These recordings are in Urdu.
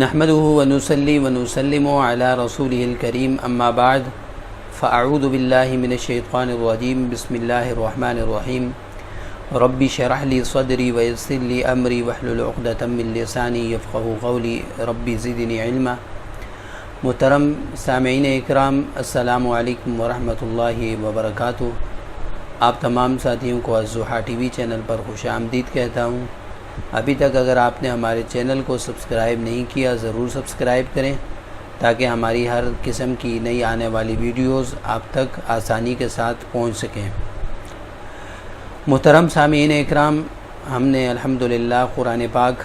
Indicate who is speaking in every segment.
Speaker 1: نحمده ونصلي ونسلم على رسوله الكريم اما بعد فاعوذ بالله من الشيطان الرجيم بسم الله الرحمن الرحيم ربي اشرح لي صدري ويسر لي امري واحلل عقدة من لساني يفقهوا قولي ربي زدني علما۔ محترم سامعین اکرام، السلام علیکم ورحمۃ اللہ وبرکاتہ۔ آپ تمام ساتھیوں کو الضحیٰ ٹی وی چینل پر خوش آمدید کہتا ہوں۔ ابھی تک اگر آپ نے ہمارے چینل کو سبسکرائب نہیں کیا ضرور سبسکرائب کریں تاکہ ہماری ہر قسم کی نئی آنے والی ویڈیوز آپ تک آسانی کے ساتھ پہنچ سکیں۔ محترم سامعین اکرام، ہم نے الحمدللہ قرآن پاک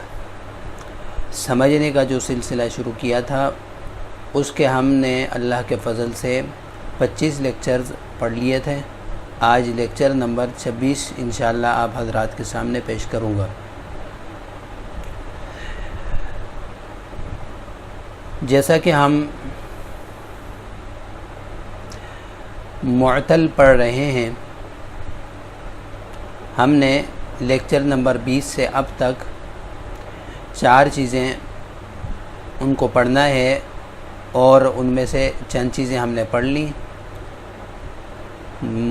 Speaker 1: سمجھنے کا جو سلسلہ شروع کیا تھا اس کے ہم نے اللہ کے فضل سے 25 لیکچرز پڑھ لیے تھے۔ آج لیکچر نمبر 26 انشاءاللہ آپ حضرات کے سامنے پیش کروں گا۔ جیسا کہ ہم معطل پڑھ رہے ہیں، ہم نے لیکچر نمبر 20 سے اب تک 4 چیزیں ان کو پڑھنا ہے اور ان میں سے چند چیزیں ہم نے پڑھ لی۔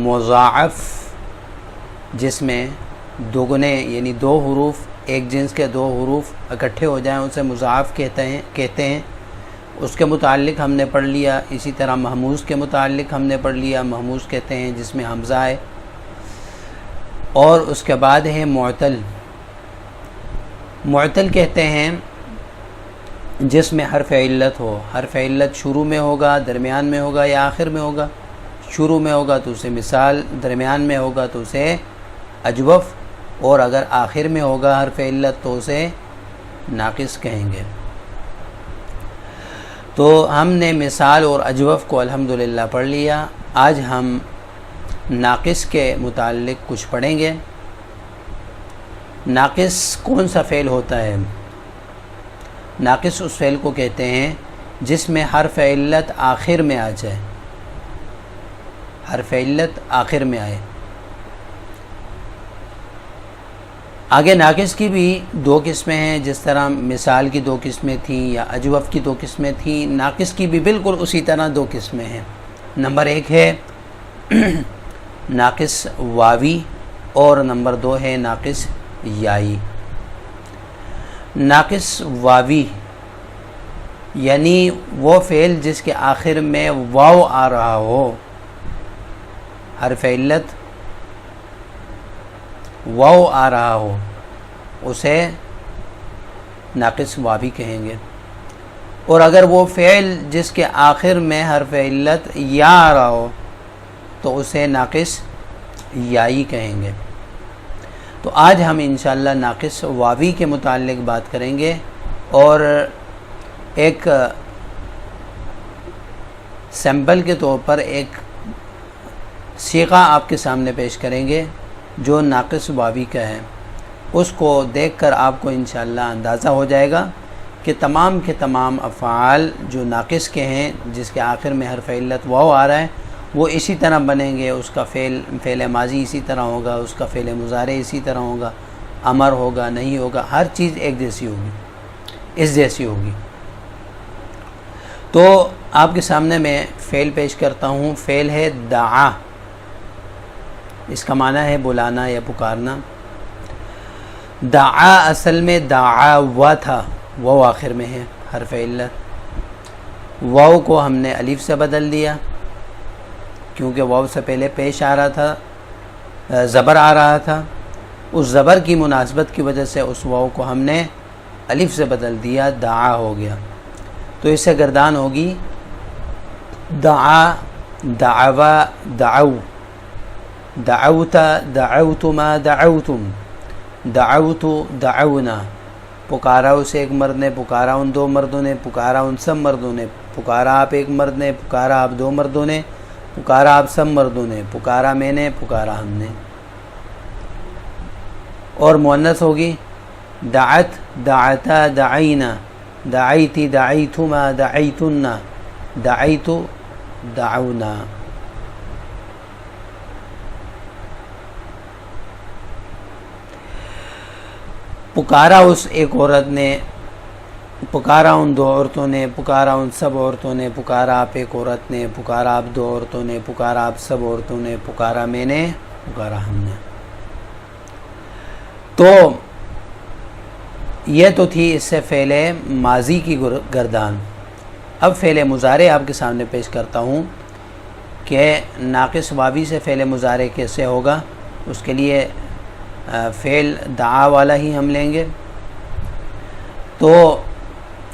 Speaker 1: مضاعف، جس میں دوگنے یعنی 2 حروف ایک جنس کے 2 حروف اکٹھے ہو جائیں اسے مضاعف کہتے ہیں، اس کے متعلق ہم نے پڑھ لیا۔ اسی طرح محموز کے متعلق ہم نے پڑھ لیا، محموز کہتے ہیں جس میں حمزہ ہے۔ اور اس کے بعد ہے معطل۔ معطل کہتے ہیں جس میں حرف علت ہو۔ حرف علت شروع میں ہوگا، درمیان میں ہوگا یا آخر میں ہوگا۔ شروع میں ہوگا تو اسے مثال، درمیان میں ہوگا تو اسے اجوف، اور اگر آخر میں ہوگا حرف علت تو اسے ناقص کہیں گے۔ تو ہم نے مثال اور اجوف کو الحمدللہ پڑھ لیا۔ آج ہم ناقص کے متعلق کچھ پڑھیں گے۔ ناقص کون سا فعل ہوتا ہے؟ ناقص اس فعل کو کہتے ہیں جس میں حرف علت آخر میں آ جائے، حرف علت آخر میں آئے۔ آگے ناقص کی بھی 2 قسمیں ہیں، جس طرح مثال کی 2 قسمیں تھیں یا اجوف کی 2 قسمیں تھیں، ناقص کی بھی بالکل اسی طرح 2 قسمیں ہیں۔ نمبر 1 ہے ناقص واوی اور نمبر 2 ہے ناقص یائی۔ ناقص واوی یعنی وہ فعل جس کے آخر میں واو آ رہا ہو، حرف علت واو آ رہا ہو، اسے ناقص واوی کہیں گے۔ اور اگر وہ فعل جس کے آخر میں حرف علت یا آ رہا ہو تو اسے ناقص یائی کہیں گے۔ تو آج ہم انشاءاللہ ناقص واوی کے متعلق بات کریں گے اور ایک سیمپل کے طور پر ایک صیغہ آپ کے سامنے پیش کریں گے جو ناقص واوی کا ہے۔ اس کو دیکھ کر آپ کو انشاءاللہ اندازہ ہو جائے گا کہ تمام کے تمام افعال جو ناقص کے ہیں جس کے آخر میں حرف علت واو آ رہا ہے وہ اسی طرح بنیں گے۔ اس کا فعل ماضی اسی طرح ہوگا، اس کا فعل مضارع اسی طرح ہوگا، امر ہوگا، نہیں ہوگا، ہر چیز ایک جیسی ہوگی، اس جیسی ہوگی۔ تو آپ کے سامنے میں فعل پیش کرتا ہوں۔ فعل ہے دعا، اس کا معنی ہے بلانا یا پکارنا۔ دعا اصل میں دعا تھا، واو آخر میں ہے حرف علت۔ واو کو ہم نے الف سے بدل دیا کیونکہ واو سے پہلے پیش آ رہا تھا، زبر آ رہا تھا۔ اس زبر کی مناسبت کی وجہ سے اس واو کو ہم نے الف سے بدل دیا، دعا ہو گیا۔ تو اس سے گردان ہوگی دعا، دعوا، دعو، دعوت، دعوتما، دعوتم، دعوت، دعونا۔ پکارا اسے ایک مرد نے، پکارا ان 2 مردوں نے، پکارا ان سب مردوں نے، پکارا آپ ایک مرد نے، پکارا آپ 2 مردوں نے، پکارا آپ سب مردوں نے، پکارا میں نے، پکارا ہم نے۔ اور مؤنث ہوگی دعت، دعتا، دعینا، دعیتی، دعیتما، دعیتن، دعیت، دعونا۔ پکارا اس ایک عورت نے، پکارا ان دو عورتوں نے، پکارا ان سب عورتوں نے، پکارا آپ ایک عورت نے، پکارا آپ دو عورتوں نے، پکارا آپ سب عورتوں نے، پکارا میں نے، پکارا ہم نے۔ تو یہ تو تھی اس سے فعل ماضی کی گردان۔ اب فعل مضارع آپ کے سامنے پیش کرتا ہوں کہ ناقص واوی سے فعل مضارع کیسے ہوگا۔ اس کے لیے فعل دعا والا ہی ہم لیں گے۔ تو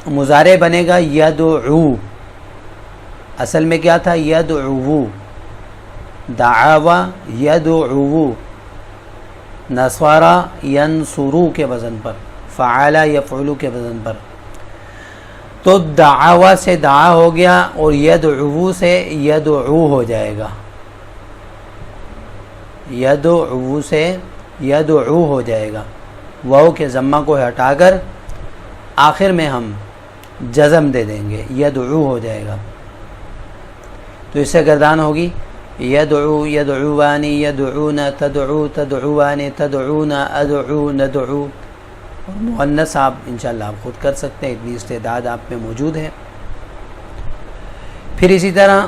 Speaker 1: مضارع بنے گا یدعو، اصل میں کیا تھا؟ یدعو، دعاوا یدعو، نصارا ینصرو کے وزن پر، فعال یفعلو کے وزن پر۔ تو دعوا سے دعا ہو گیا اور یدعو سے یدعو ہو جائے گا، یدعو سے یدعو ہو جائے گا۔ واو کے ضمہ کو ہٹا کر آخر میں ہم جزم دے دیں گے، یدعو ہو جائے گا۔ تو اس سے گردان ہوگی یدعو یدعوانی یدعون تدعو تدعوان تدعون ادعو ندعو۔ اور مؤنث آپ انشاءاللہ آپ خود کر سکتے ہیں، اتنی استعداد آپ میں موجود ہے۔ پھر اسی طرح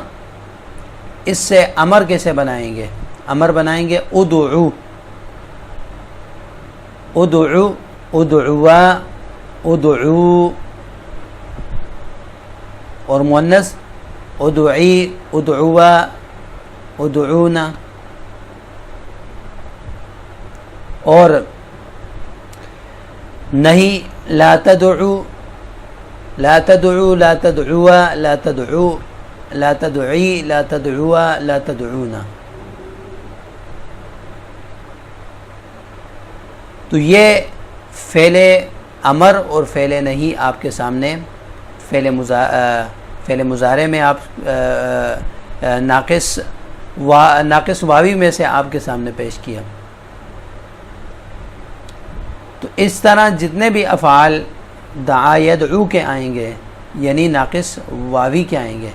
Speaker 1: اس سے امر کیسے بنائیں گے؟ امر بنائیں گے ادعو، ادعو، ادعوا، ادعو، اور مؤنث ادعی، ادعوا، ادعونا۔ اور نہیں لا تدعو، لا تدعو، لا تدعوا، لا تدعو، لا تدعی، لا تدعوا، لا تدعونا۔ تو یہ فعل امر اور فعل نہیں آپ کے سامنے فعل مضارع میں آپ ناقص واوی میں سے آپ کے سامنے پیش کیا۔ تو اس طرح جتنے بھی افعال دعا یدعو کے آئیں گے، یعنی ناقص واوی کے آئیں گے،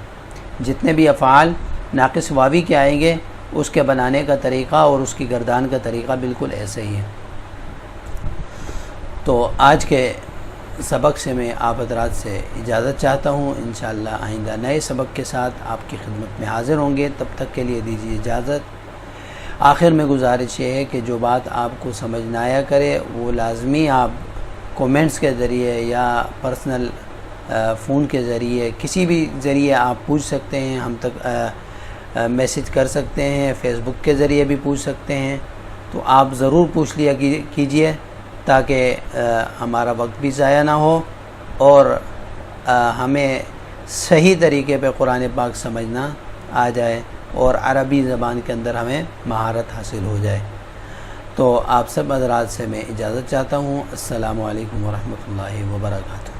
Speaker 1: جتنے بھی افعال ناقص واوی کے آئیں گے، اس کے بنانے کا طریقہ اور اس کی گردان کا طریقہ بالکل ایسے ہی ہے۔ تو آج کے سبق سے میں آپ حضرات سے اجازت چاہتا ہوں، انشاءاللہ آئندہ نئے سبق کے ساتھ آپ کی خدمت میں حاضر ہوں گے۔ تب تک کے لیے دیجیے اجازت۔ آخر میں گزارش یہ ہے کہ جو بات آپ کو سمجھ نہ آیا کرے وہ لازمی آپ کومنٹس کے ذریعے یا پرسنل فون کے ذریعے کسی بھی ذریعے آپ پوچھ سکتے ہیں، ہم تک میسج کر سکتے ہیں، فیس بک کے ذریعے بھی پوچھ سکتے ہیں۔ تو آپ ضرور پوچھ لیا کیجئے تاکہ ہمارا وقت بھی ضائع نہ ہو اور ہمیں صحیح طریقے پہ قرآن پاک سمجھنا آ جائے اور عربی زبان کے اندر ہمیں مہارت حاصل ہو جائے۔ تو آپ سب حضرات سے میں اجازت چاہتا ہوں۔ السلام علیکم ورحمۃ اللہ وبرکاتہ۔